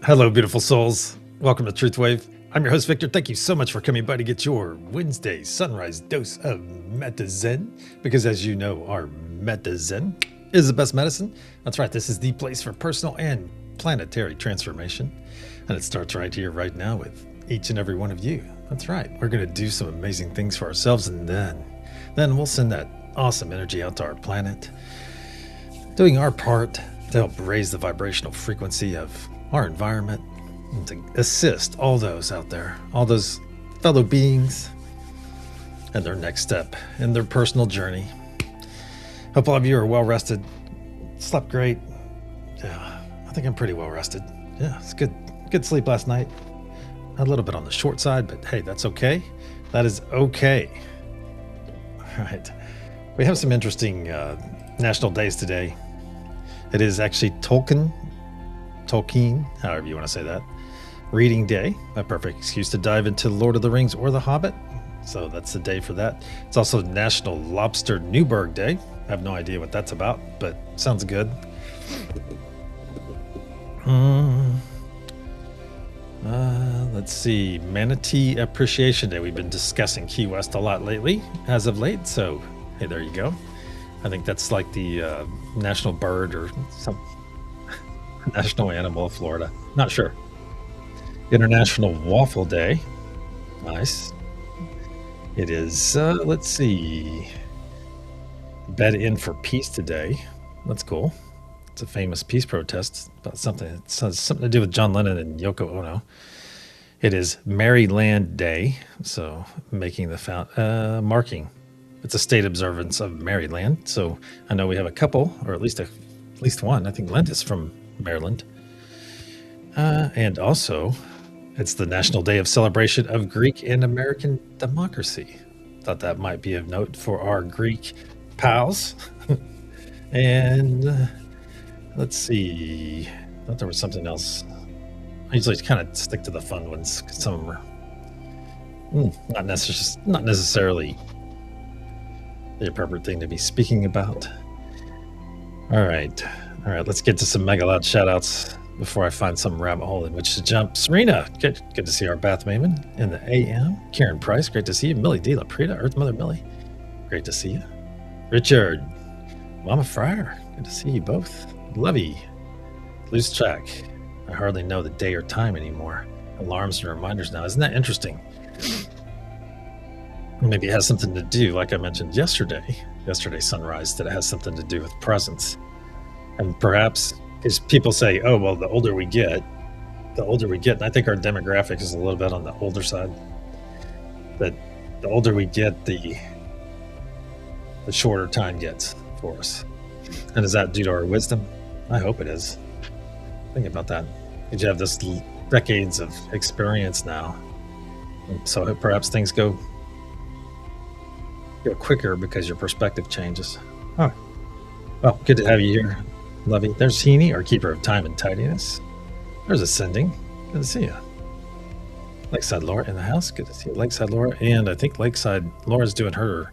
Hello, beautiful souls. Welcome to TruthWave. I'm your host, Victor. Thank you so much for coming by to get your Wednesday sunrise dose of Meta Zen, because as you know, our Meta Zen is the best medicine. That's right. This is the place for personal and planetary transformation. And it starts right here, right now with each and every one of you. That's right. We're going to do some amazing things for ourselves, and then we'll send that awesome energy out to our planet, doing our part to help raise the vibrational frequency of our environment and to assist all those out there, all those fellow beings, and their next step in their personal journey. Hope all of you are well rested, slept great. Yeah, I think I'm pretty well rested. Yeah, it's good sleep last night. A little bit on the short side, but hey, that's okay. That is okay. All right, we have some interesting national days today. It is actually Tolkien, however you want to say that, reading day, a perfect excuse to dive into Lord of the Rings or The Hobbit. So that's the day for that. It's also National Lobster Newburgh Day. I have no idea what that's about, but sounds good. Let's see, Manatee Appreciation Day. We've been discussing Key West a lot lately, as of late. So, hey, there you go. I think that's like the national bird or some national animal of Florida. Not sure. International Waffle Day. Nice. It is, let's see, Bed In for Peace today. That's cool. It's a famous peace protest about something. It has something to do with John Lennon and Yoko Ono. It is Maryland Day. So making the marking. It's a state observance of Maryland. So I know we have a couple, or at least one. I think Lent is from Maryland. And also, it's the National Day of Celebration of Greek and American Democracy. Thought that might be of note for our Greek pals. And let's see. I thought there was something else. I usually kind of stick to the fun ones, because some of them are not necessarily the appropriate thing to be speaking about. All right, let's get to some mega loud shout outs before I find some rabbit hole in which to jump. Serena, good to see our Bath Maven in the AM. Karen Price, great to see you. Millie D. Laprita, Earth Mother Millie, great to see you. Richard, Mama Fryer, good to see you both. Lovey, lose track. I hardly know the day or time anymore. Alarms and reminders now. Isn't that interesting? Maybe it has something to do, like I mentioned yesterday's sunrise, that it has something to do with presence. And perhaps, because people say, oh, well, the older we get, and I think our demographic is a little bit on the older side, but the older we get, the shorter time gets for us. And is that due to our wisdom? I hope it is. Think about that. Because you have this decades of experience now. And so perhaps things go quicker because your perspective changes. Oh, well, good to have you here, Lovey. There's Heaney, our keeper of time and tidiness. There's Ascending. Good to see you. Lakeside Laura in the house. Good to see you, Lakeside Laura. And I think Lakeside Laura's doing her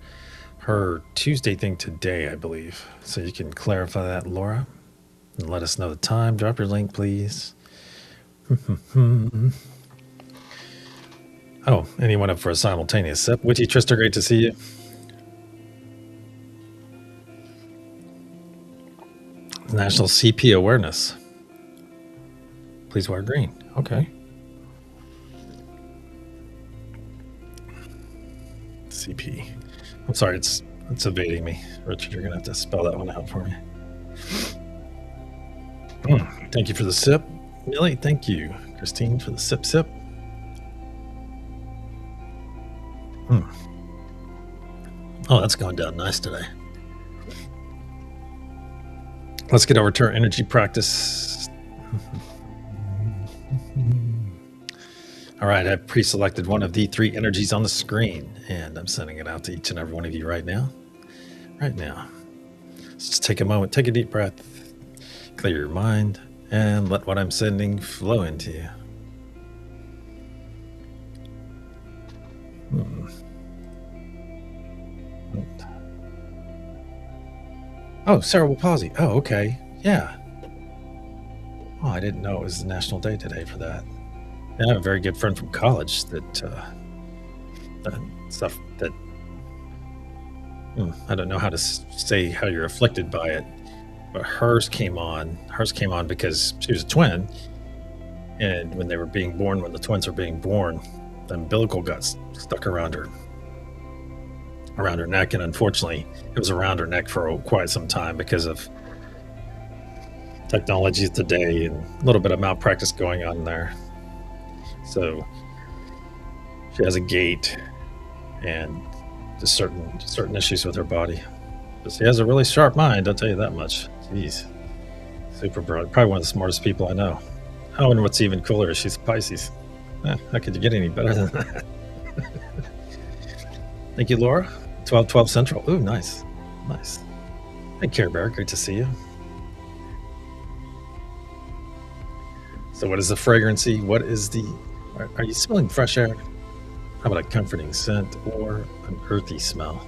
Tuesday thing today, I believe. So you can clarify that, Laura, and let us know the time. Drop your link, please. Oh, anyone up for a simultaneous sip? Witty Trista, great to see you. National CP Awareness. Please wear green. Okay. CP. I'm sorry, it's evading me. Richard, you're going to have to spell that one out for me. Thank you for the sip. Millie, thank you. Christine for the sip. Oh, that's going down nice today. Let's get over to our energy practice. All right, I've pre-selected one of the 3 energies on the screen, and I'm sending it out to each and every one of you right now. Let's just take a moment, take a deep breath, clear your mind, and let what I'm sending flow into you. Oh, cerebral palsy. Oh, okay. Yeah. Oh, I didn't know it was the National Day today for that. And I have a very good friend from college that stuff that I don't know how to say how you're afflicted by it, but hers came on because she was a twin, and when they were being born, when the twins were being born, the umbilical got stuck around her neck, and unfortunately it was around her neck for quite some time because of technology today and a little bit of malpractice going on there. So she has a gait and just certain issues with her body. But she has a really sharp mind, I'll tell you that much. Jeez. Super bright. Probably one of the smartest people I know. Oh, and what's even cooler is she's a Pisces. How could you get any better than that? Thank you, Laura. 12 Central. Ooh, nice. Nice. Hey, Care Bear. Great to see you. So what is the fragrancy? What is the... Are you smelling fresh air? How about a comforting scent or an earthy smell?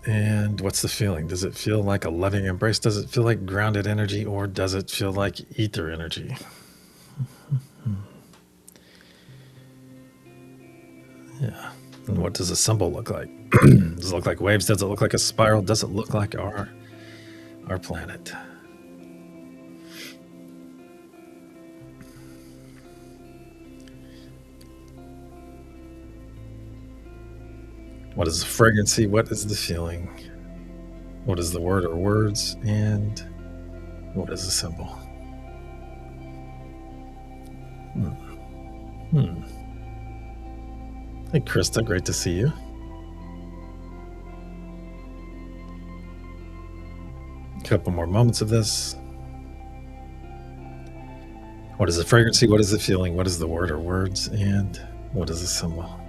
And what's the feeling? Does it feel like a loving embrace? Does it feel like grounded energy, or does it feel like ether energy? Yeah. And what does a symbol look like? Does it look like waves? Does it look like a spiral? Does it look like our planet? What is the fragrancy? What is the feeling? What is the word or words? And what is the symbol? Hey, Krista, great to see you. A couple more moments of this. What is the fragrancy? What is the feeling? What is the word or words? And what is the symbol?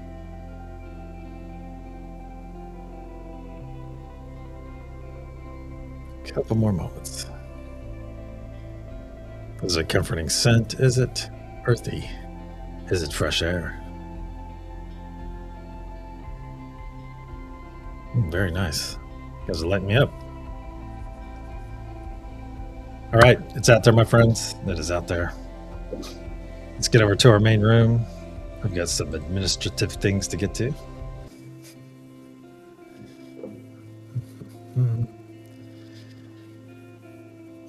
Couple more moments. Is it a comforting scent? Is it earthy? Is it fresh air? Very nice. You guys are lighting me up. All right, it's out there, my friends. It is out there. Let's get over to our main room. I've got some administrative things to get to.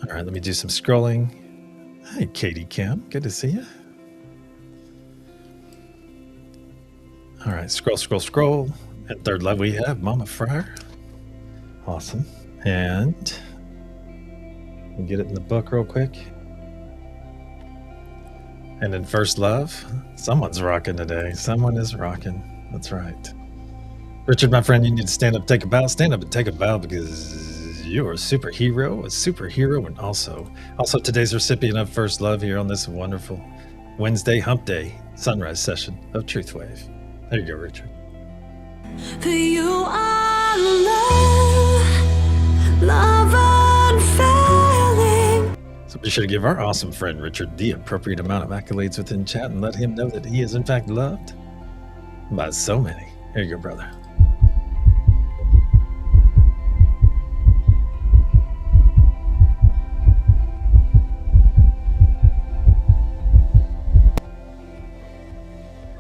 All right, let me do some scrolling. Hey, Katie Kim, good to see you. All right, scroll. At third level, we have Mama Fryer. Awesome. And we'll get it in the book real quick. And in first love, someone's rocking today. Someone is rocking. That's right. Richard, my friend, you need to stand up, take a bow. Stand up and take a bow because you're a superhero, and also today's recipient of First Love here on this wonderful Wednesday Hump Day sunrise session of TruthWave. There you go, Richard. You are love unfailing. So be sure to give our awesome friend Richard the appropriate amount of accolades within chat and let him know that he is in fact loved by so many. Here you go, brother.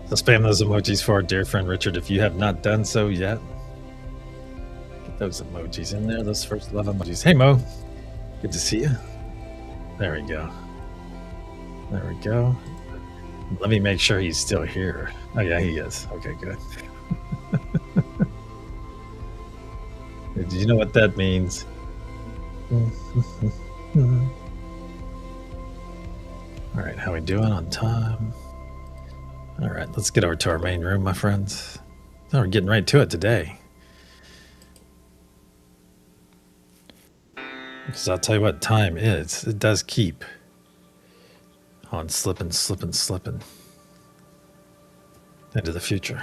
So spam those emojis for our dear friend Richard if you have not done so yet. Get those emojis in there, those first love emojis. Hey, Mo. Good to see you. There we go. There we go. Let me make sure he's still here. Oh, yeah, he is. Okay, good. Do you know what that means? All right, how we doing on time? All right, let's get over to our main room, my friends. Oh, we're getting right to it today. Because I'll tell you what time is. It does keep on slipping into the future.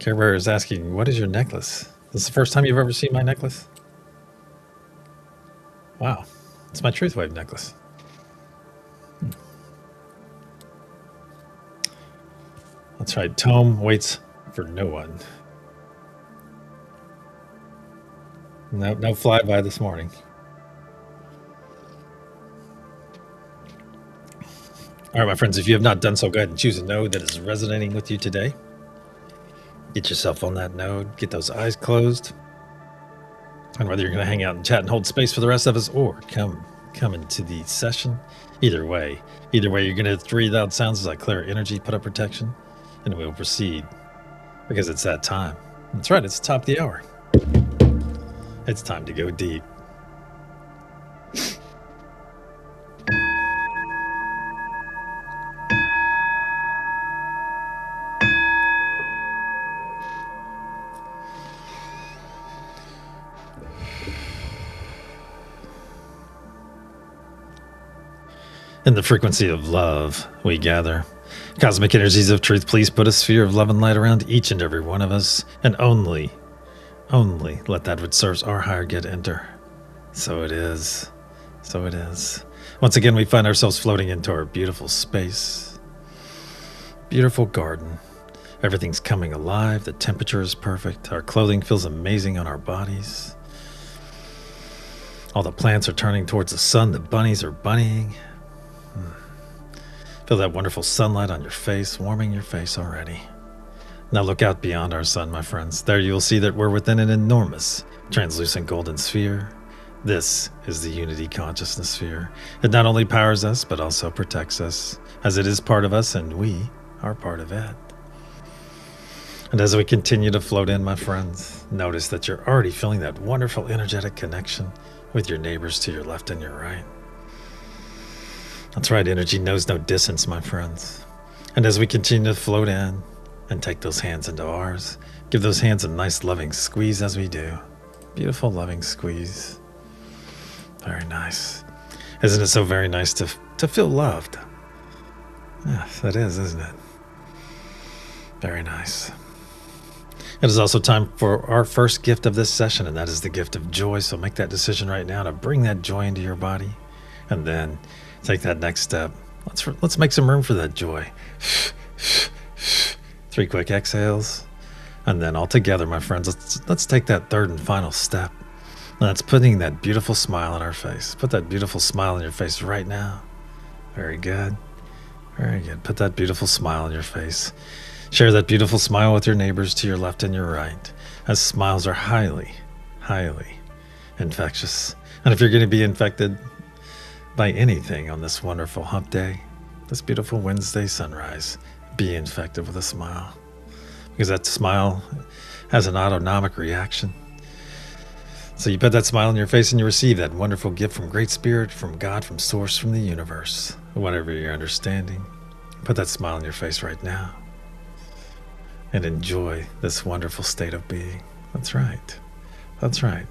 Care Bear is asking, what is your necklace? This is the first time you've ever seen my necklace? Wow, it's my TruthWave necklace. That's right, Tome waits for no one. No flyby this morning. All right, my friends, if you have not done so, go ahead and choose a node that is resonating with you today. Get yourself on that node, get those eyes closed. And whether you're going to hang out and chat and hold space for the rest of us or come into the session, either way, you're going to 3 loud sounds as I clear energy, put up protection, and we'll proceed because it's that time. That's right, it's the top of the hour. It's time to go deep. In the frequency of love, we gather. Cosmic energies of truth, please put a sphere of love and light around each and every one of us, and only let that which serves our higher good enter. So it is. So it is. Once again, we find ourselves floating into our beautiful space. Beautiful garden. Everything's coming alive. The temperature is perfect. Our clothing feels amazing on our bodies. All the plants are turning towards the sun. The bunnies are bunnying. Feel that wonderful sunlight on your face, warming your face already. Now look out beyond our sun, my friends. There you will see that we're within an enormous, translucent golden sphere. This is the unity consciousness sphere. It not only powers us, but also protects us, as it is part of us and we are part of it. And as we continue to float in, my friends, notice that you're already feeling that wonderful energetic connection with your neighbors to your left and your right. That's right, energy knows no distance, my friends. And as we continue to float in and take those hands into ours, give those hands a nice loving squeeze as we do. Beautiful loving squeeze. Very nice. Isn't it so very nice to feel loved? Yes, that is, isn't it? Very nice. It is also time for our first gift of this session, and that is the gift of joy. So make that decision right now to bring that joy into your body, and then take that next step. Let's make some room for that joy. 3 quick exhales, and then all together, my friends, let's take that third and final step. And that's putting that beautiful smile on our face. Put that beautiful smile on your face right now. Very good. Very good. Put that beautiful smile on your face. Share that beautiful smile with your neighbors to your left and your right, as smiles are highly, highly infectious. And if you're going to be infected by anything on this wonderful hump day, this beautiful Wednesday sunrise, be infected with a smile, because that smile has an autonomic reaction. So you put that smile on your face and you receive that wonderful gift from Great Spirit, from God, from Source, from the universe, whatever you're understanding. Put that smile on your face right now and enjoy this wonderful state of being. That's right. That's right.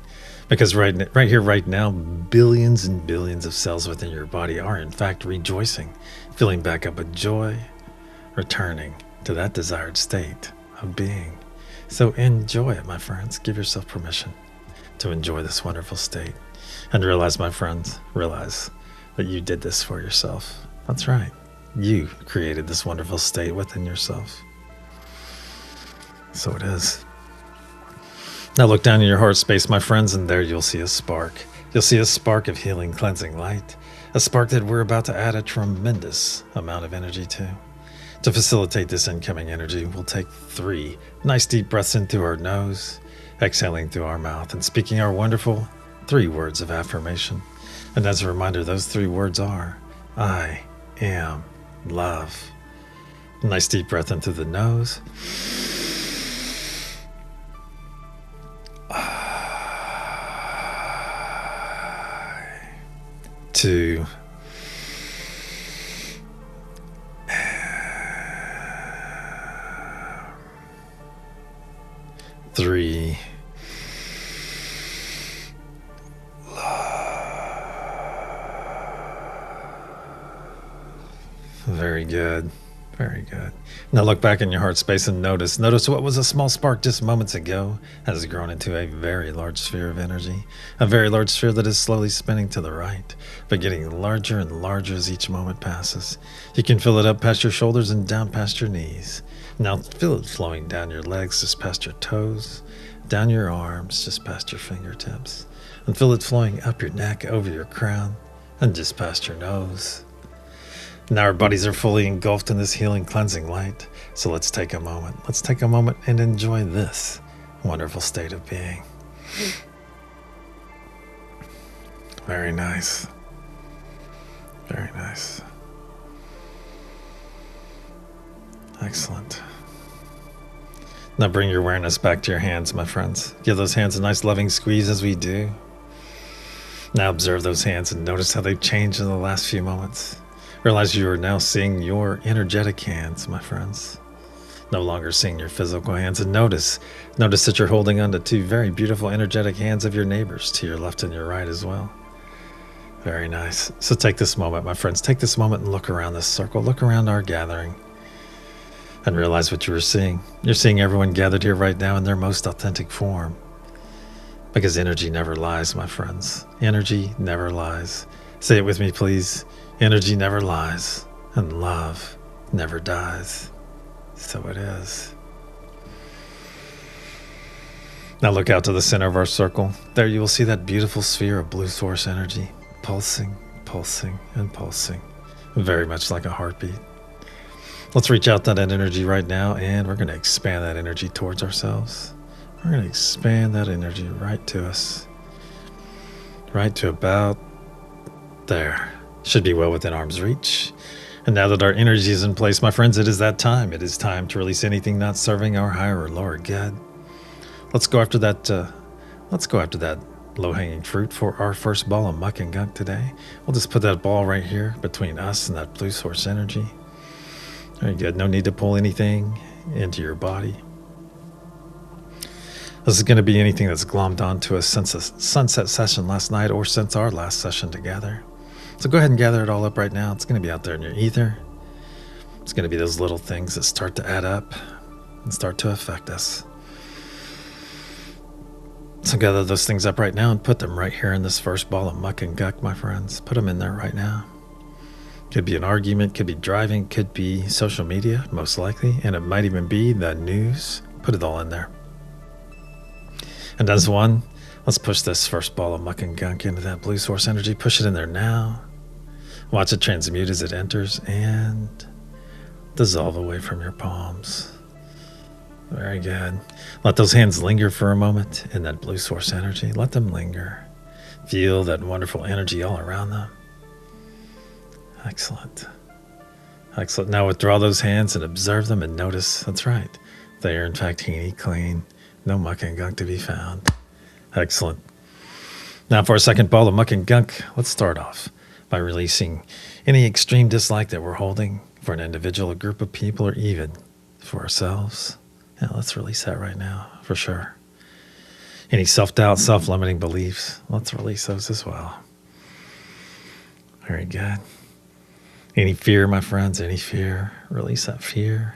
Because right here, right now, billions and billions of cells within your body are in fact rejoicing, filling back up with joy, returning to that desired state of being. So enjoy it, my friends. Give yourself permission to enjoy this wonderful state. And realize, my friends, realize that you did this for yourself. That's right. You created this wonderful state within yourself. So it is. Now look down in your heart space, my friends, and there you'll see a spark. You'll see a spark of healing, cleansing light. A spark that we're about to add a tremendous amount of energy to. To facilitate this incoming energy, we'll take 3 nice deep breaths in through our nose, exhaling through our mouth, and speaking our wonderful 3 words of affirmation. And as a reminder, those 3 words are, I am love. Nice deep breath in through the nose. 2. Three. Very good. Very good. Now look back in your heart space and notice what was a small spark just moments ago has grown into a very large sphere of energy, a very large sphere that is slowly spinning to the right, but getting larger and larger as each moment passes. You can fill it up past your shoulders and down past your knees. Now feel it flowing down your legs, just past your toes, down your arms, just past your fingertips, and feel it flowing up your neck, over your crown, and just past your nose. Now our bodies are fully engulfed in this healing, cleansing light. So let's take a moment. Let's take a moment and enjoy this wonderful state of being. Very nice. Very nice. Excellent. Now bring your awareness back to your hands, my friends. Give those hands a nice loving squeeze as we do. Now observe those hands and notice how they've changed in the last few moments. Realize you are now seeing your energetic hands, my friends. No longer seeing your physical hands. And notice that you're holding on to two very beautiful energetic hands of your neighbors to your left and your right as well. Very nice. So take this moment, my friends. Take this moment and look around this circle. Look around our gathering. And realize what you were seeing. You're seeing everyone gathered here right now in their most authentic form. Because energy never lies, my friends. Energy never lies. Say it with me, please. Energy never lies, and love never dies. So it is. Now look out to the center of our circle. There you will see that beautiful sphere of blue source energy, pulsing, pulsing, and pulsing, very much like a heartbeat. Let's reach out to that energy right now, and we're going to expand that energy towards ourselves. We're going to expand that energy right to us, right to about there. Should be well within arm's reach. And now that our energy is in place, my friends, it is that time. It is time to release anything not serving our higher or lower good. Let's go after that. Low-hanging fruit for our first ball of muck and gunk today. We'll just put that ball right here between us and that blue source energy. Very good. No need to pull anything into your body. This is going to be anything that's glommed onto us since the sunset session last night or since our last session together. So go ahead and gather it all up right now. It's going to be out there in your ether. It's going to be those little things that start to add up and start to affect us. So gather those things up right now and put them right here in this first ball of muck and gunk, my friends. Put them in there right now. Could be an argument, could be driving, could be social media, most likely, and it might even be the news. Put it all in there. And as one, let's push this first ball of muck and gunk into that blue source energy. Push it in there now. Watch it transmute as it enters and dissolve away from your palms. Very good. Let those hands linger for a moment in that blue source energy. Let them linger. Feel that wonderful energy all around them. Excellent. Excellent. Now withdraw those hands and observe them and notice, that's right, they are in fact heeny clean. No muck and gunk to be found. Excellent. Now for our second ball of muck and gunk, let's start off by releasing any extreme dislike that we're holding for an individual, a group of people, or even for ourselves. Yeah, let's release that right now, for sure. Any self-doubt, self-limiting beliefs, let's release those as well. Very good. Any fear, my friends, any fear, release that fear.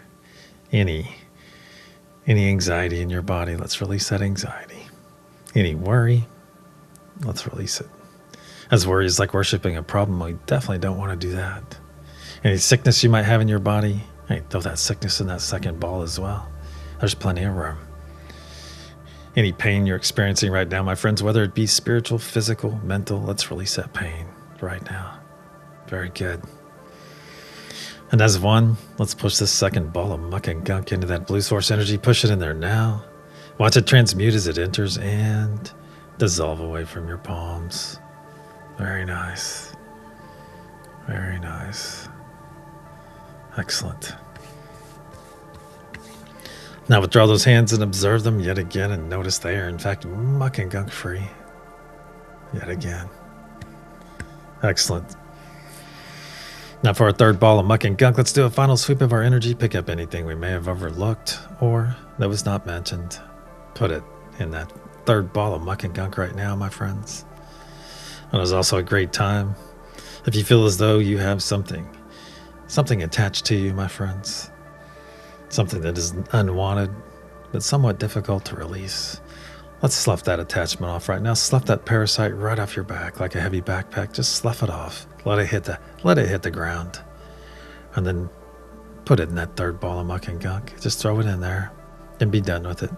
Any anxiety in your body, let's release that anxiety. Any worry, let's release it. As worry is like worshiping a problem, we definitely don't want to do that. Any sickness you might have in your body, hey, throw that sickness in that second ball as well. There's plenty of room. Any pain you're experiencing right now, my friends, whether it be spiritual, physical, mental, let's release that pain right now. Very good. And as one, let's push this second ball of muck and gunk into that blue source energy. Push it in there now. Watch it transmute as it enters and dissolve away from your palms. Very nice. Very nice. Excellent. Now withdraw those hands and observe them yet again and notice they are in fact muck and gunk free. Yet again. Excellent. Now for our third ball of muck and gunk, let's do a final sweep of our energy. Pick up anything we may have overlooked or that was not mentioned. Put it in that third ball of muck and gunk right now, my friends. And it was also a great time. If you feel as though you have something attached to you, my friends, something that is unwanted, but somewhat difficult to release, let's slough that attachment off right now. Slough that parasite right off your back like a heavy backpack. Just slough it off. Let it hit the ground. And then put it in that third ball of muck and gunk. Just throw it in there and be done with it.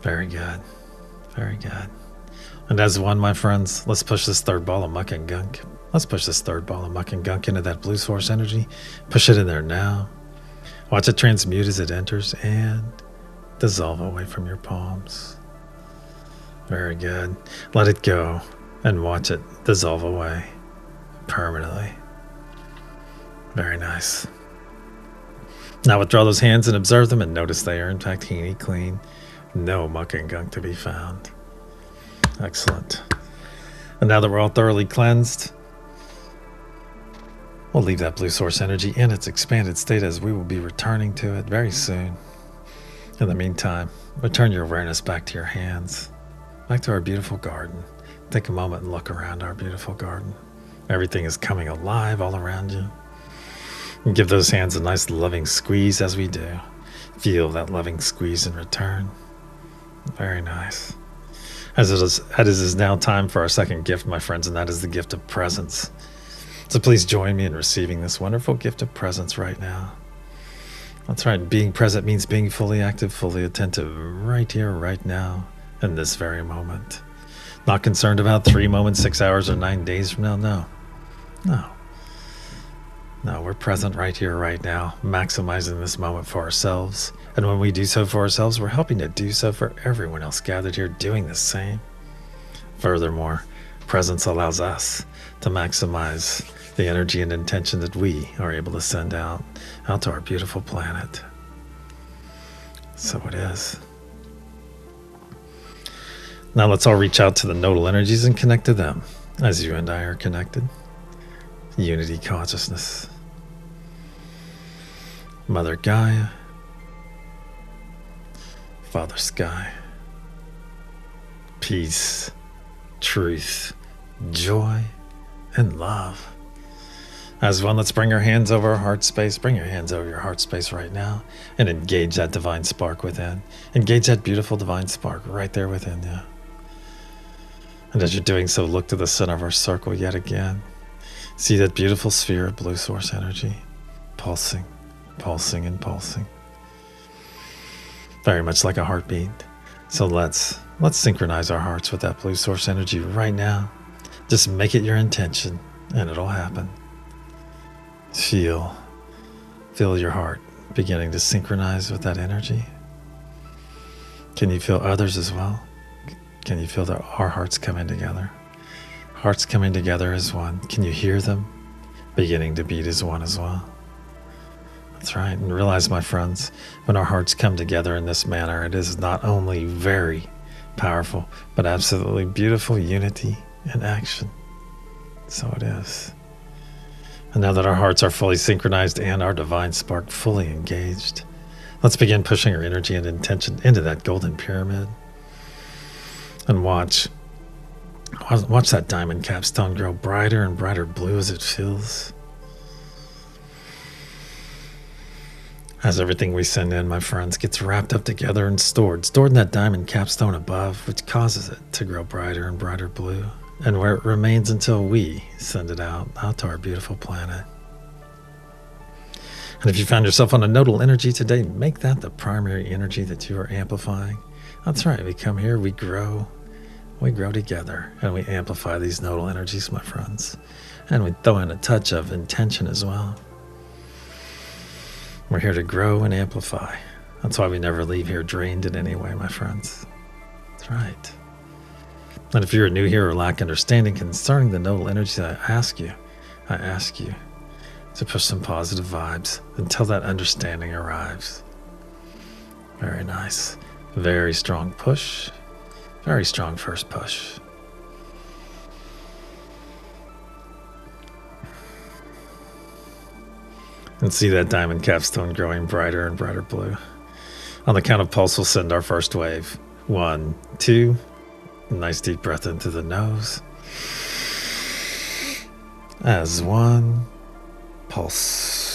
Very good. Very good. And as one, my friends, let's push this third ball of muck and gunk. Let's push this third ball of muck and gunk into that blue source energy. Push it in there now. Watch it transmute as it enters and dissolve away from your palms. Very good. Let it go and watch it dissolve away permanently. Very nice. Now withdraw those hands and observe them and notice they are in fact heeny clean. No muck and gunk to be found. Excellent. And now that we're all thoroughly cleansed, we'll leave that blue source energy in its expanded state as we will be returning to it very soon. In the meantime, return your awareness back to your hands, back to our beautiful garden. Take a moment and look around our beautiful garden. Everything is coming alive all around you. And give those hands a nice loving squeeze as we do. Feel that loving squeeze in return. Very nice. As it is now time for our second gift, my friends, and that is the gift of presence. So please join me in receiving this wonderful gift of presence right now. That's right. Being present means being fully active, fully attentive, right here, right now, in this very moment. Not concerned about 3 moments, 6 hours, or 9 days from now. No, we're present right here, right now, maximizing this moment for ourselves. And when we do so for ourselves, we're helping to do so for everyone else gathered here doing the same. Furthermore, presence allows us to maximize the energy and intention that we are able to send out to our beautiful planet. So it is. Now let's all reach out to the nodal energies and connect to them as you and I are connected. Unity consciousness. Mother Gaia. Father Sky. Peace, truth, joy, and love. As one, let's bring our hands over our heart space. Bring your hands over your heart space right now and engage that divine spark within. Engage that beautiful divine spark right there within you. And as you're doing so, look to the center of our circle yet again. See that beautiful sphere of blue source energy, pulsing, pulsing, and pulsing. Very much like a heartbeat. So let's synchronize our hearts with that blue source energy right now. Just make it your intention, and it'll happen. Feel your heart beginning to synchronize with that energy. Can you feel others as well? Can you feel our hearts coming together? Hearts coming together as one. Can you hear them beginning to beat as one as well? That's right. And realize, my friends, when our hearts come together in this manner, it is not only very powerful, but absolutely beautiful unity in action. So it is. And now that our hearts are fully synchronized and our divine spark fully engaged, let's begin pushing our energy and intention into that golden pyramid. And watch that diamond capstone grow brighter and brighter blue as it fills. As everything we send in, my friends, gets wrapped up together and stored in that diamond capstone above, which causes it to grow brighter and brighter blue, and where it remains until we send it out to our beautiful planet. And if you found yourself on a nodal energy today, make that the primary energy that you are amplifying. That's right. We come here, we grow together, and we amplify these nodal energies, my friends. And we throw in a touch of intention as well. We're here to grow and amplify. That's why we never leave here drained in any way, my friends. That's right. And if you're new here or lack understanding concerning the nodal energies, I ask you to push some positive vibes until that understanding arrives. Very nice. Very strong push. Very strong first push. And see that diamond capstone growing brighter and brighter blue. On the count of pulse, we'll send our first wave. 1, 2. Nice deep breath into the nose. As one, pulse.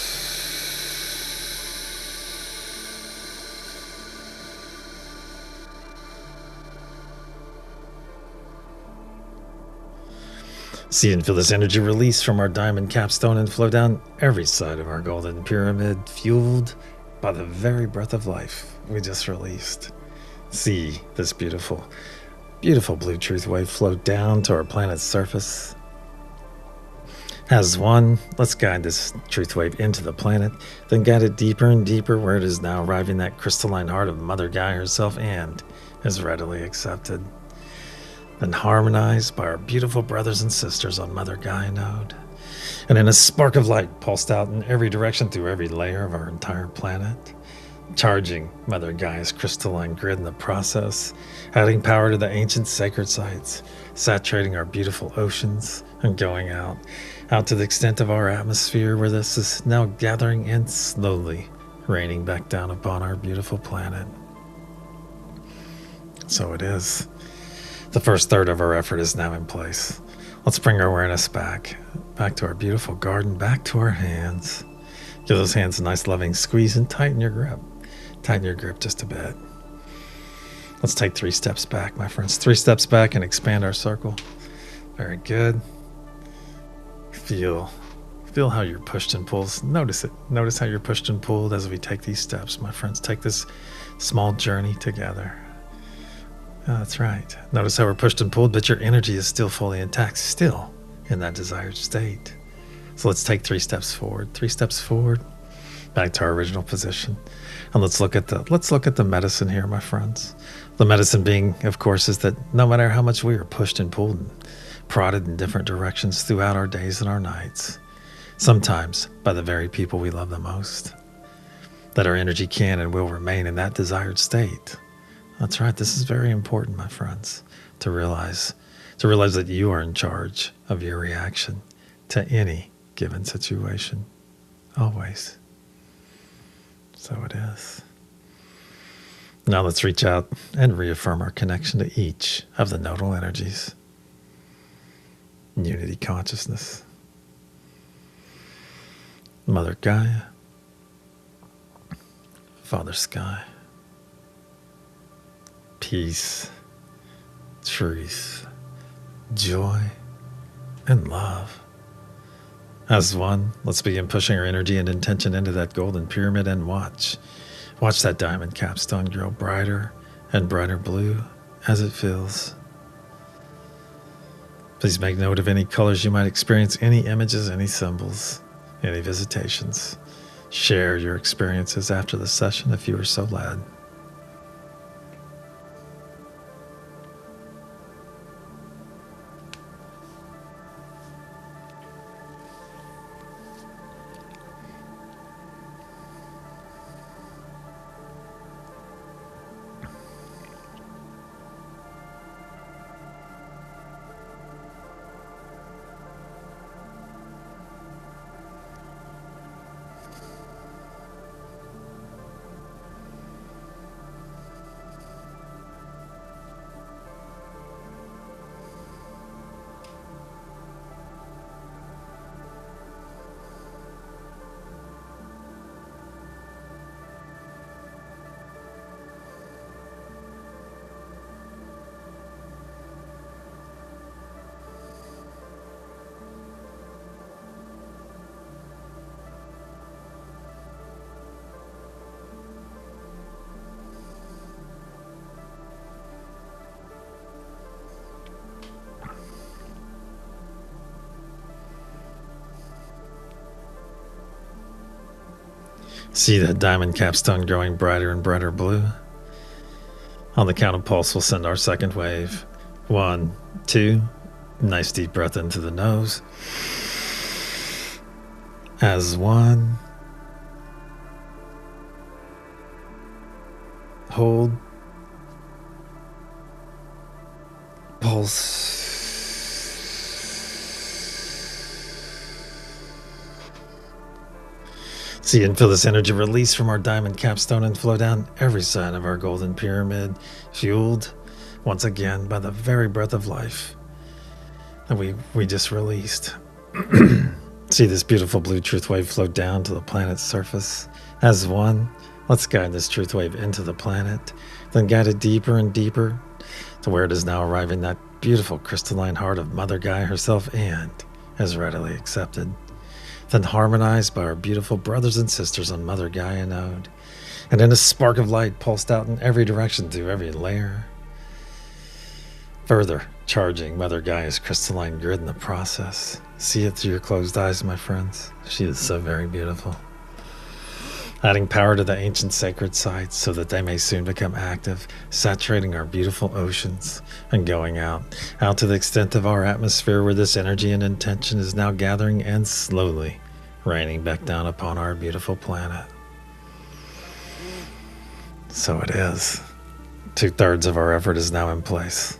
See and feel this energy release from our diamond capstone and flow down every side of our golden pyramid, fueled by the very breath of life we just released. See this beautiful, beautiful blue truth wave flow down to our planet's surface. As one, let's guide this truth wave into the planet, then guide it deeper and deeper where it is now arriving that crystalline heart of Mother Gaia herself and is readily accepted. Then harmonized by our beautiful brothers and sisters on Mother Gaia node. And in a spark of light pulsed out in every direction through every layer of our entire planet, charging Mother Gaia's crystalline grid in the process, adding power to the ancient sacred sites, saturating our beautiful oceans, and going out to the extent of our atmosphere where this is now gathering and slowly raining back down upon our beautiful planet. So it is. The first third of our effort is now in place. Let's bring our awareness back to our beautiful garden, back to our hands. Give those hands a nice loving squeeze and tighten your grip. Tighten your grip just a bit. Let's take 3 steps back, my friends. 3 steps back and expand our circle. Very good. Feel how you're pushed and pulled. Notice it. Notice how you're pushed and pulled as we take these steps, my friends. Take this small journey together. Oh, that's right. Notice how we're pushed and pulled, but your energy is still fully intact, still in that desired state. So let's take 3 steps forward. 3 steps forward, back to our original position. And let's look at the medicine here, my friends. The medicine being, of course, is that no matter how much we are pushed and pulled and prodded in different directions throughout our days and our nights, sometimes by the very people we love the most, that our energy can and will remain in that desired state. That's right. This is very important, my friends, to realize that you are in charge of your reaction to any given situation. Always. So it is. Now let's reach out and reaffirm our connection to each of the nodal energies. Unity consciousness. Mother Gaia. Father Sky. Peace, truth, joy, and love. As one, let's begin pushing our energy and intention into that golden pyramid and watch that diamond capstone grow brighter and brighter blue as it fills. Please make note of any colors you might experience, any images, any symbols, any visitations. Share your experiences after the session if you are so led. See that diamond capstone growing brighter and brighter blue? On the count of pulse, we'll send our second wave. 1, 2, nice deep breath into the nose. As one, hold, pulse. See and feel this energy release from our diamond capstone and flow down every side of our golden pyramid, fueled once again by the very breath of life that we just released. See this beautiful blue truth wave flow down to the planet's surface. As one, let's guide this truth wave into the planet, then guide it deeper and deeper to where it is now arriving that beautiful crystalline heart of Mother Gaia herself and is readily accepted. Then harmonized by our beautiful brothers and sisters on Mother Gaia node, And then a spark of light pulsed out in every direction through every layer, further charging Mother Gaia's crystalline grid in the process. See it through your closed eyes, my friends. She is so very beautiful. Adding power to the ancient sacred sites so that they may soon become active, saturating our beautiful oceans and going out to the extent of our atmosphere where this energy and intention is now gathering and slowly raining back down upon our beautiful planet. So it is. 2/3 of our effort is now in place.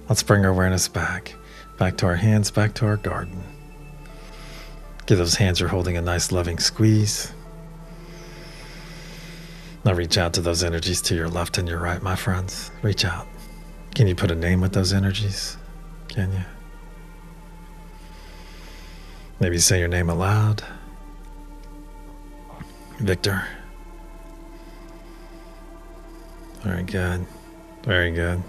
Let's bring our awareness back to our hands, back to our garden. Give those hands you're holding a nice loving squeeze. Now reach out to those energies to your left and your right, my friends. Reach out. Can you put a name with those energies? Can you? Maybe say your name aloud. Victor. Very good. Very good.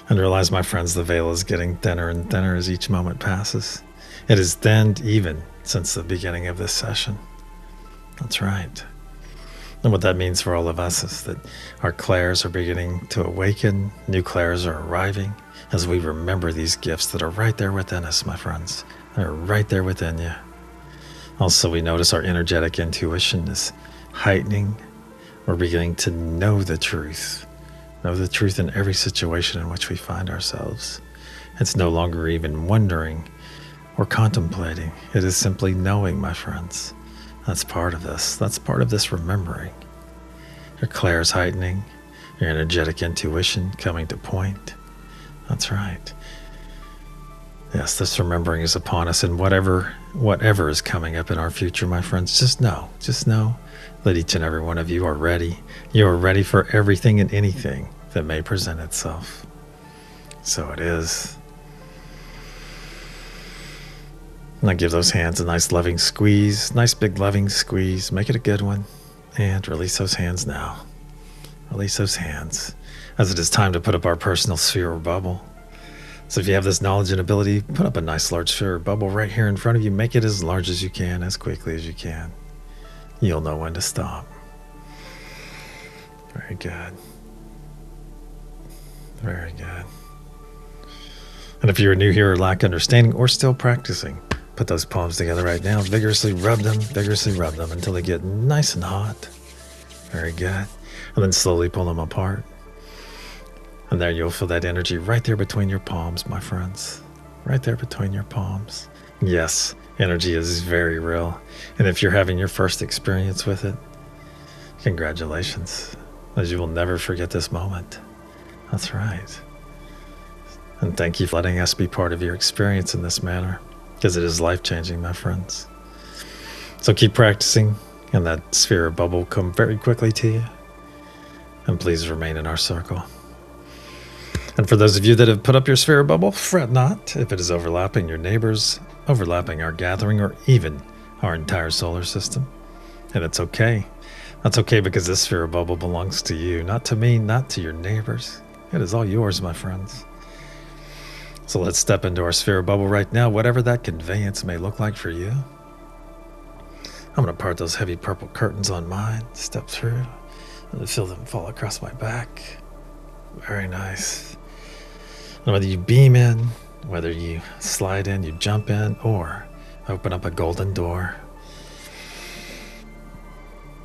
And realize, my friends, the veil is getting thinner and thinner as each moment passes. It has thinned even since the beginning of this session. That's right. And what that means for all of us is that our clairs are beginning to awaken. New clairs are arriving as we remember these gifts that are right there within us, my friends. They're right there within you. Also, we notice our energetic intuition is heightening. We're beginning to know the truth in every situation in which we find ourselves. It's no longer even wondering or contemplating. It is simply knowing, my friends. That's part of this. That's part of this remembering. Your clairs heightening, your energetic intuition coming to point. That's right. Yes, this remembering is upon us, and whatever is coming up in our future, my friends, just know that each and every one of you are ready. You are ready for everything and anything that may present itself. So it is. Now give those hands a nice loving squeeze, nice big loving squeeze. Make it a good one. And release those hands now. Release those hands, as it is time to put up our personal sphere or bubble. So if you have this knowledge and ability, put up a nice large sphere or bubble right here in front of you. Make it as large as you can, as quickly as you can. You'll know when to stop. Very good. Very good. And if you're new here or lack understanding or still practicing, put those palms together right now. Vigorously rub them until they get nice and hot. Very good. And then slowly pull them apart. And there you'll feel that energy right there between your palms, my friends. Right there between your palms. Yes, energy is very real. And if you're having your first experience with it, congratulations, as you will never forget this moment. That's right. And thank you for letting us be part of your experience in this manner, because it is life-changing, my friends. So keep practicing, and that sphere or bubble will come very quickly to you. And please remain in our circle. And for those of you that have put up your sphere or bubble, fret not if it is overlapping your neighbors, overlapping our gathering, or even our entire solar system. And it's okay. That's okay, because this sphere or bubble belongs to you, not to me, not to your neighbors. It is all yours, my friends. So let's step into our sphere or bubble right now, whatever that conveyance may look like for you. I'm going to part those heavy purple curtains on mine, step through, and feel them fall across my back. Very nice. And whether you beam in, whether you slide in, you jump in, or open up a golden door,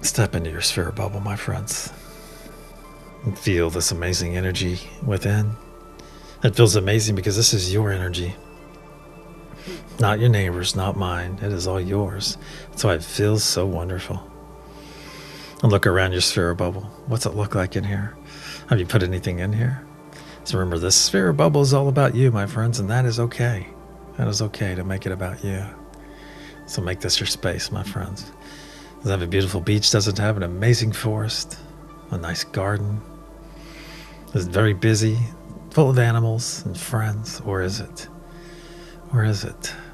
step into your sphere or bubble, my friends, and feel this amazing energy within. It feels amazing because this is your energy, not your neighbor's, not mine. It is all yours. That's why it feels so wonderful. And look around your sphere or bubble. What's it look like in here? Have you put anything in here? So remember, this sphere or bubble is all about you, my friends, and that is okay. That is okay to make it about you. So make this your space, my friends. Does it have a beautiful beach? Does it have an amazing forest? A nice garden? Is it very busy, full of animals and friends? Or is it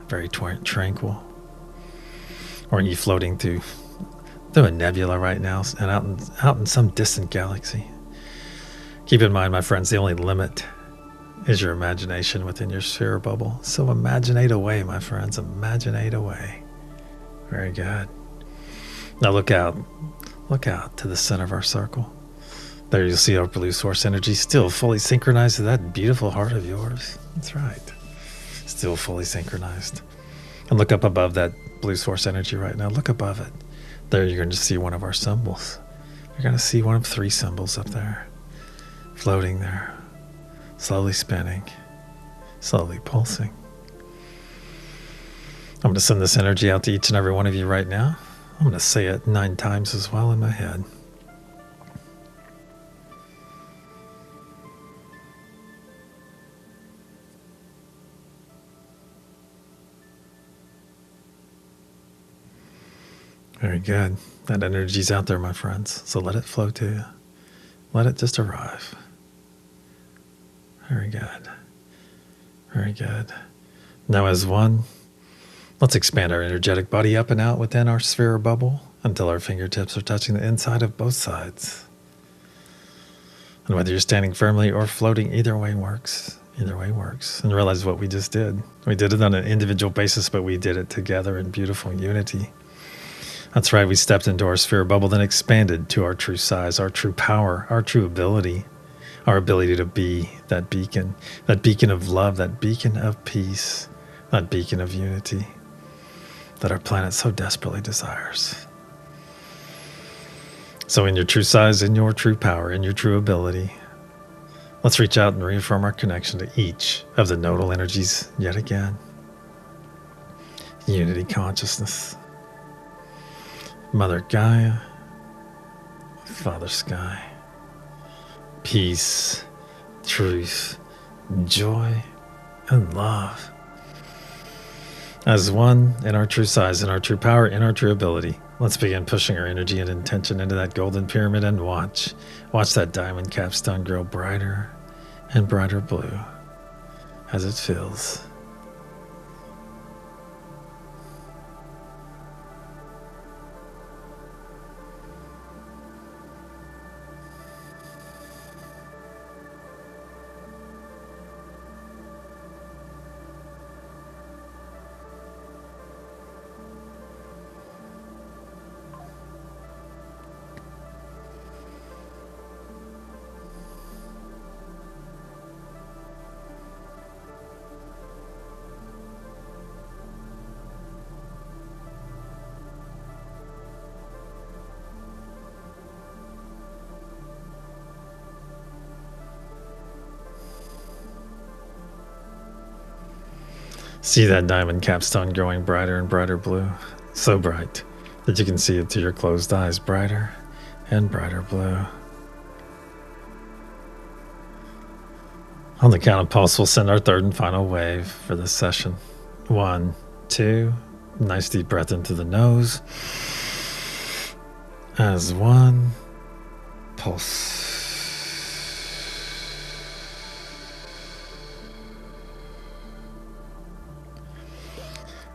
very tranquil? Or are you floating through a nebula right now and out in some distant galaxy? Keep in mind, my friends, the only limit is your imagination within your sphere or bubble. So imaginate away, my friends. Imaginate away. Very good. Now look out look out to the center of our circle. There you'll see our blue source energy still fully synchronized to that beautiful heart of yours. That's right. Still fully synchronized. And look up above that blue source energy right now. Look above it. There you're going to see one of our symbols. You're going to see one of 3 symbols up there. Floating there. Slowly spinning. Slowly pulsing. I'm going to send this energy out to each and every one of you right now. I'm going to say it 9 times as well in my head. Very good. That energy's out there, my friends. So let it flow to you. Let it just arrive. Very good. Very good. Now as one, let's expand our energetic body up and out within our sphere or bubble until our fingertips are touching the inside of both sides. And whether you're standing firmly or floating, either way works. Either way works. And realize what we just did. We did it on an individual basis, but we did it together in beautiful unity. That's right, we stepped into our sphere bubble, then expanded to our true size, our true power, our true ability, our ability to be that beacon of love, that beacon of peace, that beacon of unity that our planet so desperately desires. So in your true size, in your true power, in your true ability, let's reach out and reaffirm our connection to each of the nodal energies yet again. Unity consciousness. Mother Gaia, Father Sky, peace, truth, joy, and love. As one in our true size, in our true power, in our true ability, let's begin pushing our energy and intention into that golden pyramid and watch that diamond capstone grow brighter and brighter blue as it fills. See that diamond capstone growing brighter and brighter blue, so bright that you can see it through your closed eyes, brighter and brighter blue. On the count of pulse, we'll send our third and final wave for this session. 1, 2, nice deep breath into the nose. As one, pulse.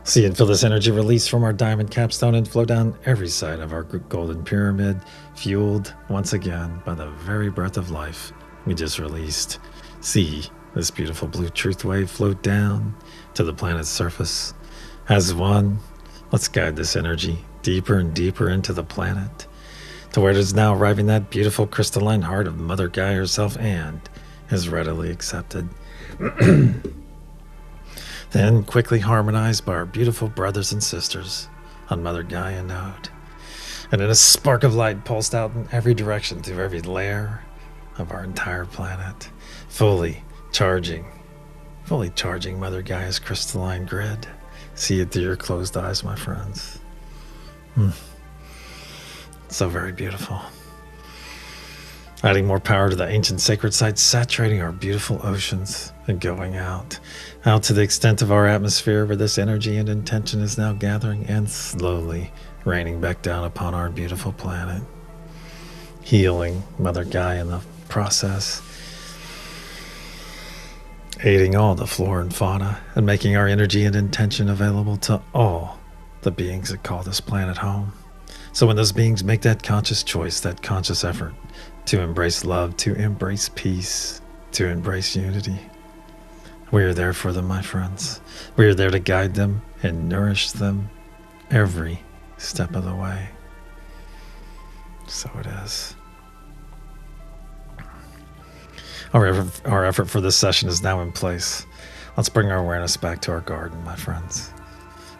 See and feel this energy release from our diamond capstone and flow down every side of our golden pyramid, fueled once again by the very breath of life we just released. See this beautiful blue truth wave float down to the planet's surface. As one, let's guide this energy deeper and deeper into the planet, to where it is now arriving that beautiful crystalline heart of Mother Gaia herself and is readily accepted. Then quickly harmonized by our beautiful brothers and sisters on Mother Gaia node. And in a spark of light pulsed out in every direction through every layer of our entire planet, fully charging Mother Gaia's crystalline grid. See it through your closed eyes, my friends. So very beautiful. Adding more power to the ancient sacred sites, saturating our beautiful oceans and going out to the extent of our atmosphere where this energy and intention is now gathering and slowly raining back down upon our beautiful planet. Healing Mother Gaia in the process, aiding all the flora and fauna and making our energy and intention available to all the beings that call this planet home. So when those beings make that conscious choice, that conscious effort to embrace love, to embrace peace, to embrace unity, we are there for them, my friends. We are there to guide them and nourish them every step of the way. So it is. Our effort for this session is now in place. Let's bring our awareness back to our garden, my friends.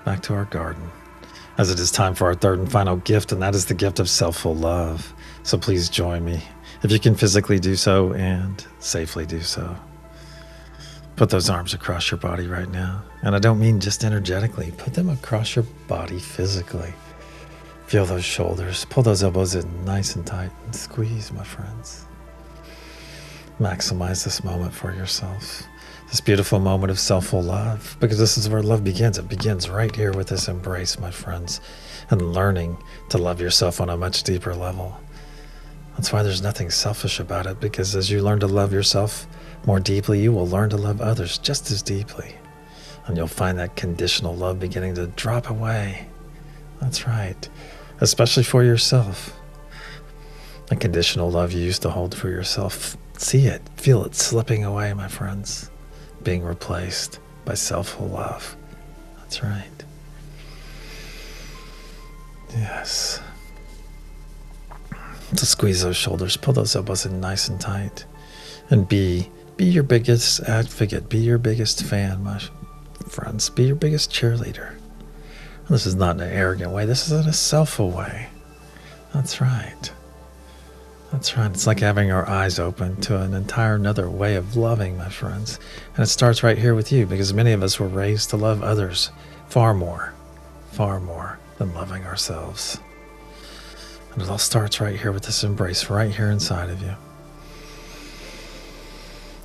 Back to our garden. As it is time for our third and final gift, and that is the gift of self-full love. So please join me, if you can physically do so and safely do so. Put those arms across your body right now. And I don't mean just energetically. Put them across your body physically. Feel those shoulders. Pull those elbows in nice and tight and squeeze, my friends. Maximize this moment for yourself. This beautiful moment of self-full love, because this is where love begins. It begins right here with this embrace, my friends, and learning to love yourself on a much deeper level. That's why there's nothing selfish about it, because as you learn to love yourself more deeply, you will learn to love others just as deeply. And you'll find that conditional love beginning to drop away. That's right. Especially for yourself. The conditional love you used to hold for yourself. See it, feel it slipping away, my friends. Being replaced by self-full love. That's right. Yes. So squeeze those shoulders, pull those elbows in nice and tight. And be your biggest advocate, be your biggest fan, my friends. Be your biggest cheerleader. And this is not in an arrogant way, this is in a self-full way. That's right. That's right. It's like having our eyes open to an entire another way of loving, my friends. And it starts right here with you, because many of us were raised to love others far more than loving ourselves. And it all starts right here with this embrace right here inside of you.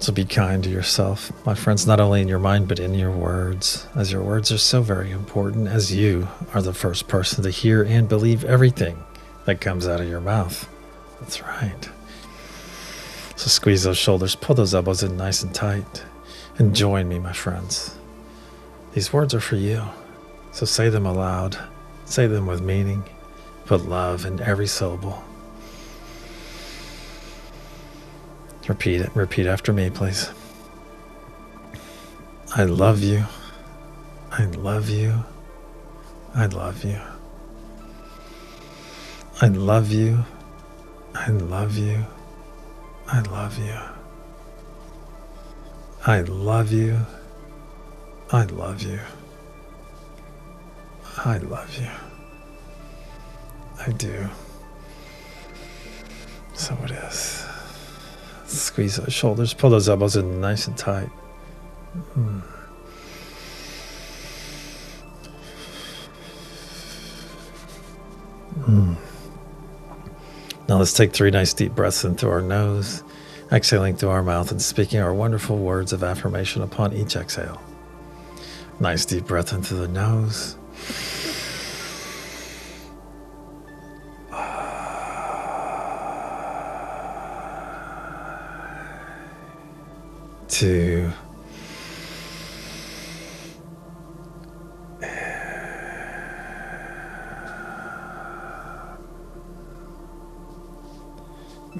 So be kind to yourself, my friends, not only in your mind, but in your words, as your words are so very important, as you are the first person to hear and believe everything that comes out of your mouth. That's right. So squeeze those shoulders, pull those elbows in nice and tight, and join me, my friends. These words are for you, so say them aloud, say them with meaning, put love in every syllable. Repeat it. Repeat after me, please. I love you. I love you. I love you. I love you. I love you. I love you. I love you. I love you. I love you. I do. So it is. Squeeze those shoulders, pull those elbows in nice and tight. Now let's take 3 nice deep breaths in through our nose, exhaling through our mouth and speaking our wonderful words of affirmation upon each exhale. Nice deep breath in through the nose. 2.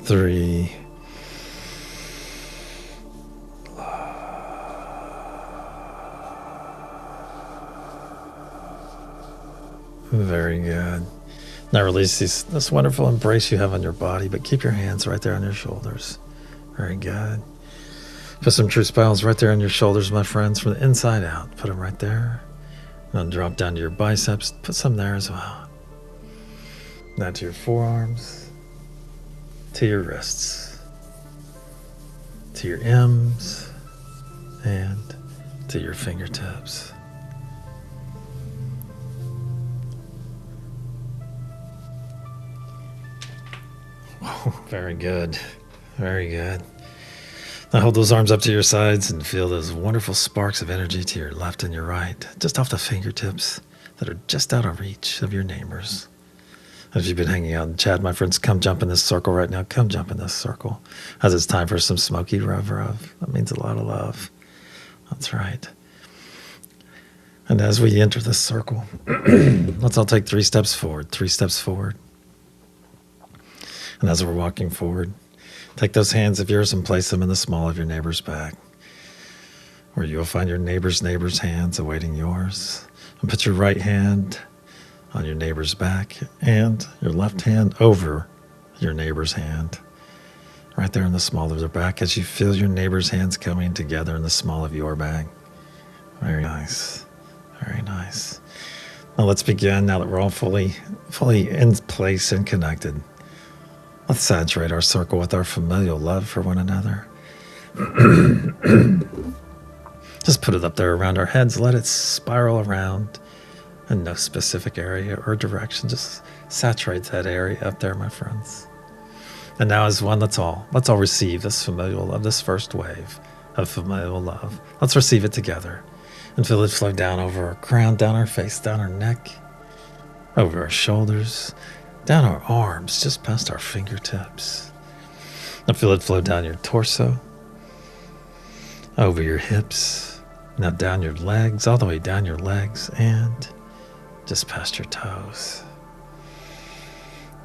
3. Very good. Now release this wonderful embrace you have on your body, but keep your hands right there on your shoulders. Very good. Put some true smiles right there on your shoulders, my friends, from the inside out. Put them right there. And then drop down to your biceps. Put some there as well. Now to your forearms, to your wrists, to your M's, and to your fingertips. Very good. Very good. Now hold those arms up to your sides and feel those wonderful sparks of energy to your left and your right, just off the fingertips that are just out of reach of your neighbors. If you've been hanging out in chat, my friends, come jump in this circle right now. Come jump in this circle as it's time for some smoky rub. That means a lot of love. That's right. And as we enter this circle, let's all take 3 steps forward. 3 steps forward. And as we're walking forward, take those hands of yours and place them in the small of your neighbor's back, where you'll find your neighbor's hands awaiting yours. And put your right hand on your neighbor's back and your left hand over your neighbor's hand. Right there in the small of their back as you feel your neighbor's hands coming together in the small of your bag. Very nice. Very nice. Now let's begin, now that we're all fully in place and connected. Let's saturate our circle with our familial love for one another. Just put it up there around our heads. Let it spiral around in no specific area or direction. Just saturate that area up there, my friends. And now as one, let's all receive this familial love, this first wave of familial love. Let's receive it together and feel it flow down over our crown, down our face, down our neck, over our shoulders, down our arms, just past our fingertips. Now feel it flow down your torso, over your hips, now down your legs, all the way down your legs, and just past your toes.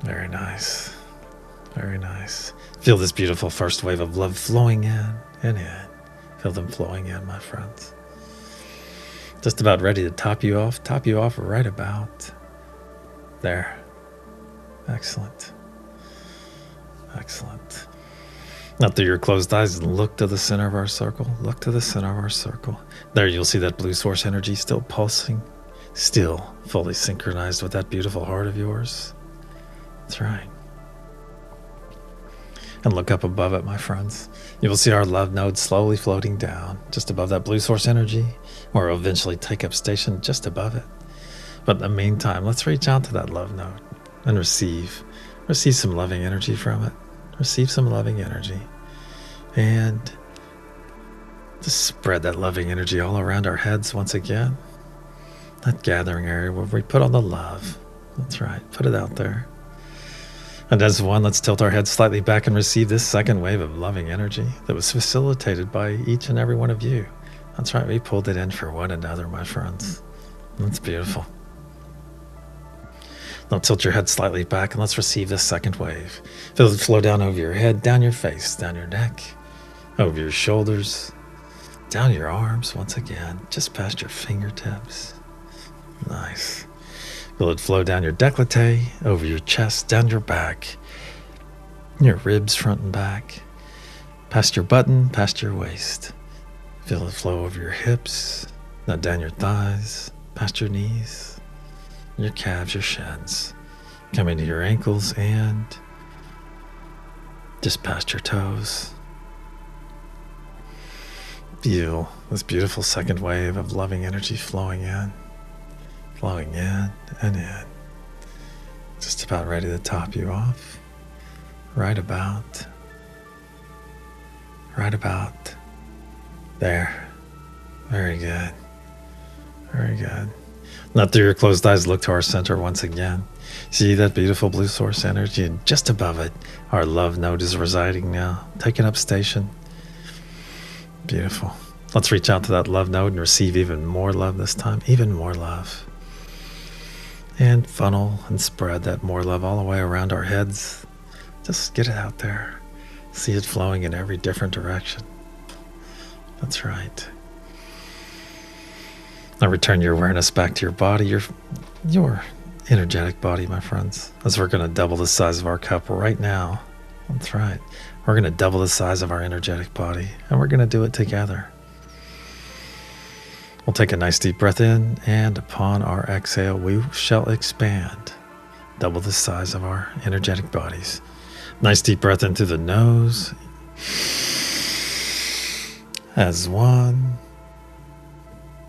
Very nice. Very nice. Feel this beautiful first wave of love flowing in and in. Feel them flowing in, my friends. Just about ready to top you off right about there. Excellent. Excellent. Now through your closed eyes, look to the center of our circle. Look to the center of our circle. There you'll see that blue source energy still pulsing, still fully synchronized with that beautiful heart of yours. That's right. And look up above it, my friends. You will see our love node slowly floating down just above that blue source energy, or it'll eventually take up station just above it. But in the meantime, let's reach out to that love node and receive some loving energy from it. Receive some loving energy. And just spread that loving energy all around our heads once again. That gathering area where we put on the love. That's right. Put it out there. And as one, let's tilt our heads slightly back and receive this second wave of loving energy that was facilitated by each and every one of you. That's right, we pulled it in for one another, my friends. That's beautiful. Now tilt your head slightly back and let's receive this second wave. Feel it flow down over your head, down your face, down your neck, over your shoulders, down your arms once again, just past your fingertips. Nice. Feel it flow down your décolleté, over your chest, down your back, your ribs front and back, past your button, past your waist. Feel it flow over your hips, now down your thighs, past your knees, your calves, your shins, coming to your ankles and just past your toes. Feel this beautiful second wave of loving energy flowing in and in. Just about ready to top you off. Right about there. Very good. Very good. Now through your closed eyes, look to our center once again. See that beautiful blue source energy, and just above it, our love node is residing now, taking up station. Beautiful. Let's reach out to that love node and receive even more love this time, even more love. And funnel and spread that more love all the way around our heads. Just get it out there. See it flowing in every different direction. That's right. Now return your awareness back to your body, your energetic body, my friends, as we're going to double the size of our cup right now. That's right. We're going to double the size of our energetic body, and we're going to do it together. We'll take a nice deep breath in, and upon our exhale, we shall expand, double the size of our energetic bodies. Nice deep breath in through the nose. As one,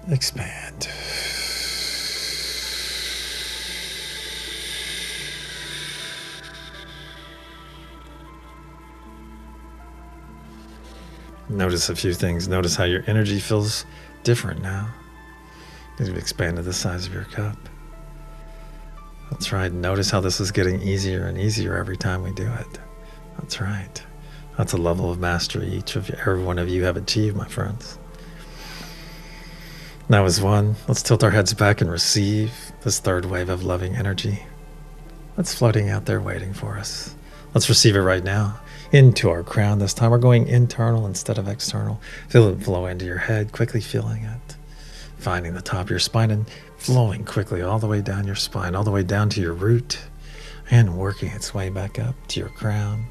expand. Notice a few things. Notice how your energy feels different now because you've expanded the size of your cup. That's right. Notice how this is getting easier and easier every time we do it. That's right. That's a level of mastery every one of you have achieved, my friends. Now as one, let's tilt our heads back and receive this third wave of loving energy that's floating out there waiting for us. Let's receive it right now into our crown. This time we're going internal instead of external. Feel it flow into your head, quickly feeling it. Finding the top of your spine and flowing quickly all the way down your spine, all the way down to your root and working its way back up to your crown,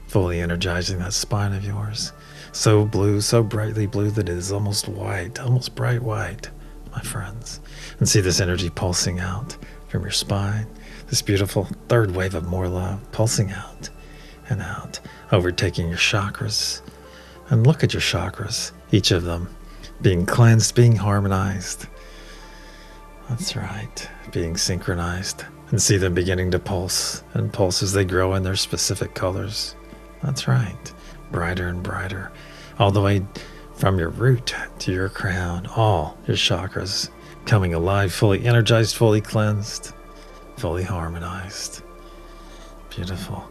fully energizing that spine of yours. So blue, so brightly blue that it is almost white, almost bright white, my friends. And see this energy pulsing out from your spine, this beautiful third wave of more love pulsing out and out, overtaking your chakras. And look at your chakras, each of them being cleansed, being harmonized. That's right, being synchronized. And see them beginning to pulse and pulse as they grow in their specific colors. That's right, brighter and brighter, all the way from your root to your crown, all your chakras coming alive, fully energized, fully cleansed, fully harmonized. Beautiful.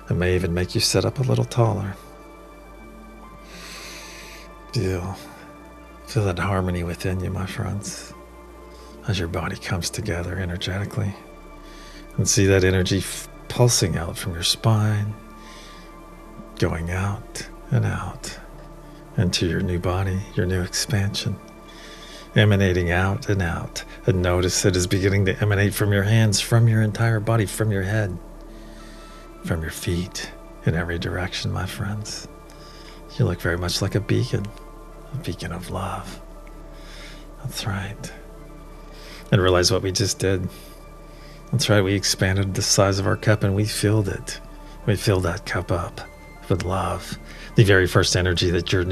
It may even make you sit up a little taller. Feel that harmony within you, my friends, as your body comes together energetically. And see that energy pulsing out from your spine, going out and out into your new body, your new expansion, emanating out and out. And notice it is beginning to emanate from your hands, from your entire body, from your head, from your feet, in every direction, my friends. You look very much like a beacon of love. That's right. And realize what we just did. That's right, we expanded the size of our cup and we filled it. We filled that cup up with love. The very first energy that your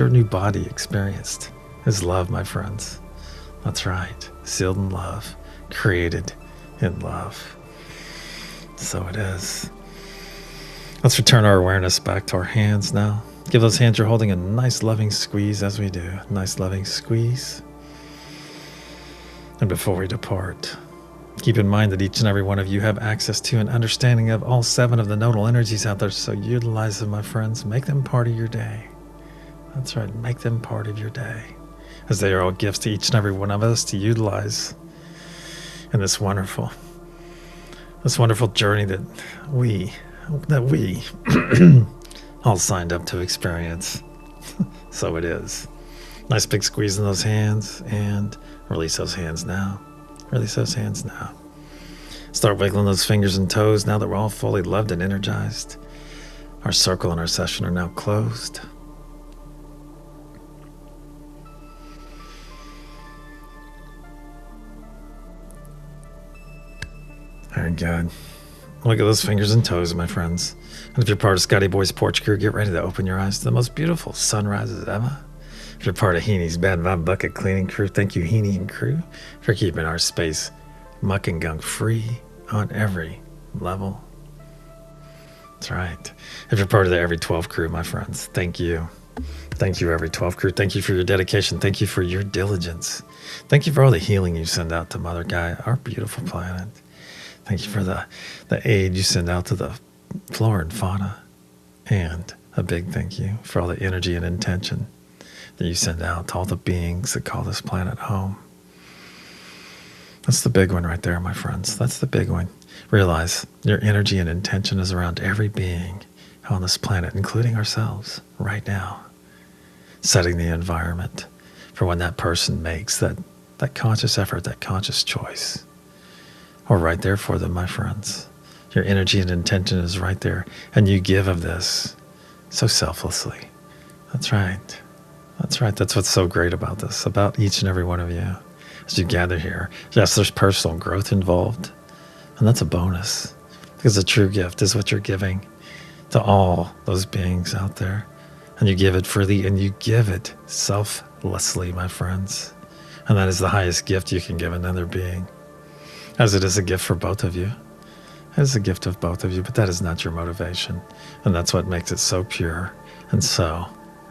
new body experienced is love, my friends. That's right, sealed in love, created in love. So it is. Let's return our awareness back to our hands now. Give those hands you're holding a nice loving squeeze as we do. Nice loving squeeze. And before we depart, keep in mind that each and every one of you have access to an understanding of all 7 of the nodal energies out there. So utilize them, my friends. Make them part of your day. That's right. Make them part of your day, as they are all gifts to each and every one of us to utilize in this wonderful journey that we all signed up to experience. So it is. Nice big squeeze in those hands, and release those hands now. Release those hands now. Start wiggling those fingers and toes now that we're all fully loved and energized. Our circle and our session are now closed. Very good. Look at those fingers and toes, my friends. And if you're part of Scotty Boy's Porch Crew, get ready to open your eyes to the most beautiful sunrises ever. If you're part of Heenie's Bad Vibe Bucket Cleaning Crew, thank you, Heenie and crew, for keeping our space muck and gunk free on every level. That's right. If you're part of the Every 12 crew, my friends, thank you. Thank you, Every 12 crew. Thank you for your dedication. Thank you for your diligence. Thank you for all the healing you send out to Mother Gaia, our beautiful planet. Thank you for the aid you send out to the flora and fauna. And a big thank you for all the energy and intention that you send out to all the beings that call this planet home. That's the big one right there, my friends. That's the big one. Realize your energy and intention is around every being on this planet, including ourselves, right now. Setting the environment for when that person makes that conscious effort, that conscious choice. We're right there for them, my friends. Your energy and intention is right there. And you give of this so selflessly. That's right. That's right. That's what's so great about this, about each and every one of you. As you gather here, yes, there's personal growth involved. And that's a bonus. Because the true gift is what you're giving to all those beings out there. And you give it freely and you give it selflessly, my friends. And that is the highest gift you can give another being. As it is a gift for both of you. It is a gift of both of you, but that is not your motivation. And that's what makes it so pure and so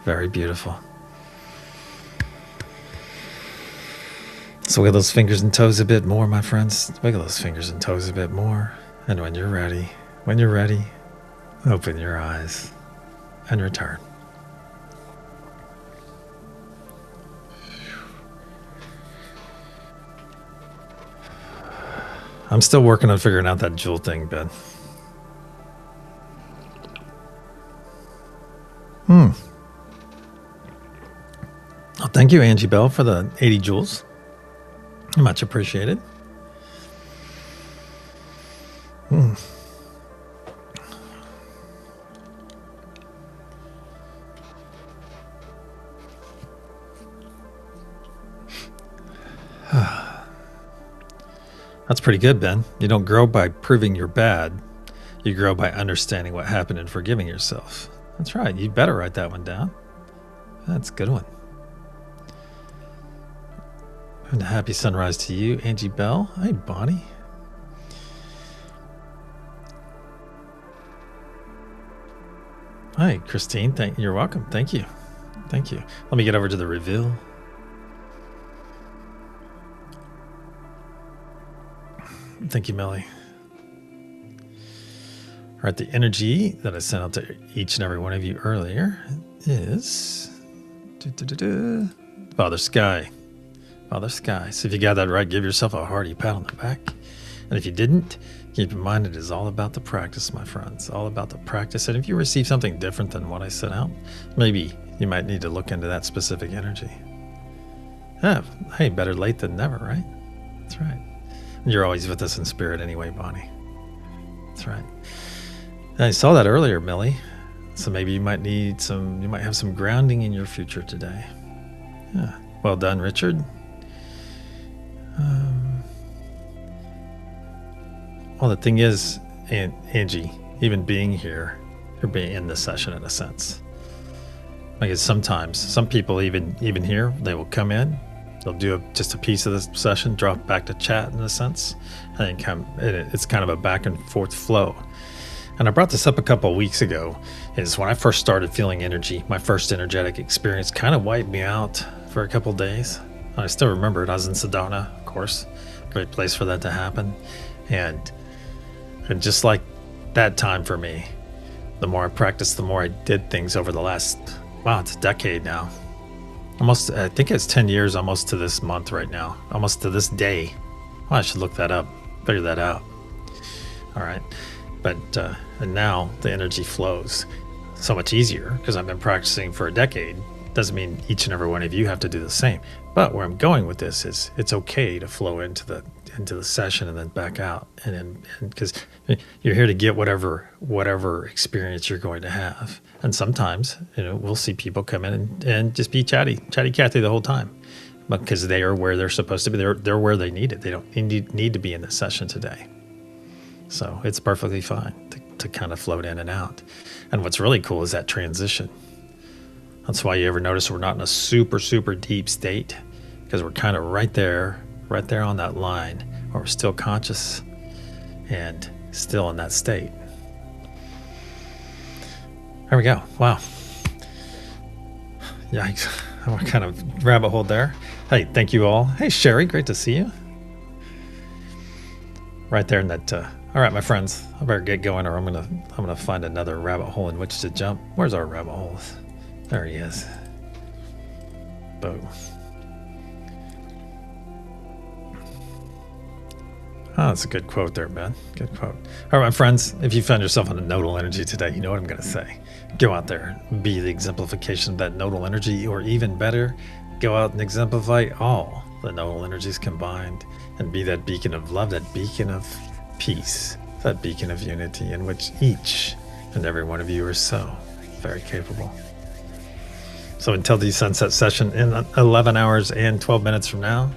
very beautiful. So wiggle those fingers and toes a bit more, my friends. Wiggle those fingers and toes a bit more. And when you're ready, open your eyes and return. I'm still working on figuring out that jewel thing, Ben. Oh, thank you, Angie Bell, for the 80 jewels. Much appreciated. That's pretty good, Ben. You don't grow by proving you're bad. You grow by understanding what happened and forgiving yourself. That's right. You better write that one down. That's a good one. And a happy sunrise to you, Angie Bell. Hey, Bonnie. Hi, Christine. You're welcome. Thank you. Thank you. Let me get over to the reveal. Thank you, Melly. All right, the energy that I sent out to each and every one of you earlier is Father Sky. Father Sky. So if you got that right, give yourself a hearty pat on the back. And if you didn't, keep in mind it is all about the practice, my friends. All about the practice. And if you receive something different than what I sent out, maybe you might need to look into that specific energy. Yeah, hey, better late than never, right? That's right. You're always with us in spirit anyway, Bonnie. That's right. And I saw that earlier, Millie. So maybe you might have some grounding in your future today. Yeah. Well done, Richard. Well, the thing is, Angie, even being here, you're being in this session in a sense. Like sometimes, some people even here, they will come in, they'll do just a piece of this session, drop back to chat in a sense, and it's kind of a back and forth flow. And I brought this up a couple of weeks ago, is when I first started feeling energy, my first energetic experience kind of wiped me out for a couple of days. I still remember it. I was in Sedona, of course, great place for that to happen. And just like that time for me, the more I practiced, the more I did things over the last, it's a decade now. Almost, I think it's 10 years almost to this month right now, almost to this day. Well, I should look that up, figure that out. All right. But and now the energy flows so much easier because I've been practicing for a decade. Doesn't mean each and every one of you have to do the same. But where I'm going with this is it's okay to flow into the session and then back out, and because you're here to get whatever experience you're going to have. And sometimes we'll see people come in and just be chatty Cathy the whole time, because they are where they're supposed to be. They're where they need it. They don't need to be in this session today. So it's perfectly fine to kind of float in and out. And what's really cool is that transition. That's why you ever notice we're not in a super, super deep state, because we're kind of right there on that line where we're still conscious and still in that state. There we go. Wow. Yikes. I'm kind of rabbit hole there. Hey, thank you all. Hey, Sherry, great to see you. Right there in that, all right, my friends, I better get going, or I'm gonna find another rabbit hole in which to jump. Where's our rabbit hole? There he is. Boom. Oh, that's a good quote there, Ben. Good quote. All right, my friends, if you found yourself in a nodal energy today, you know what I'm going to say. Go out there, be the exemplification of that nodal energy, or even better, go out and exemplify all the nodal energies combined and be that beacon of love, that beacon of peace, that beacon of unity in which each and every one of you are so very capable. So until the sunset session in 11 hours and 12 minutes from now,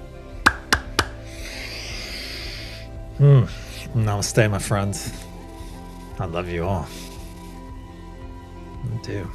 namaste, my friends. I love you all. I do.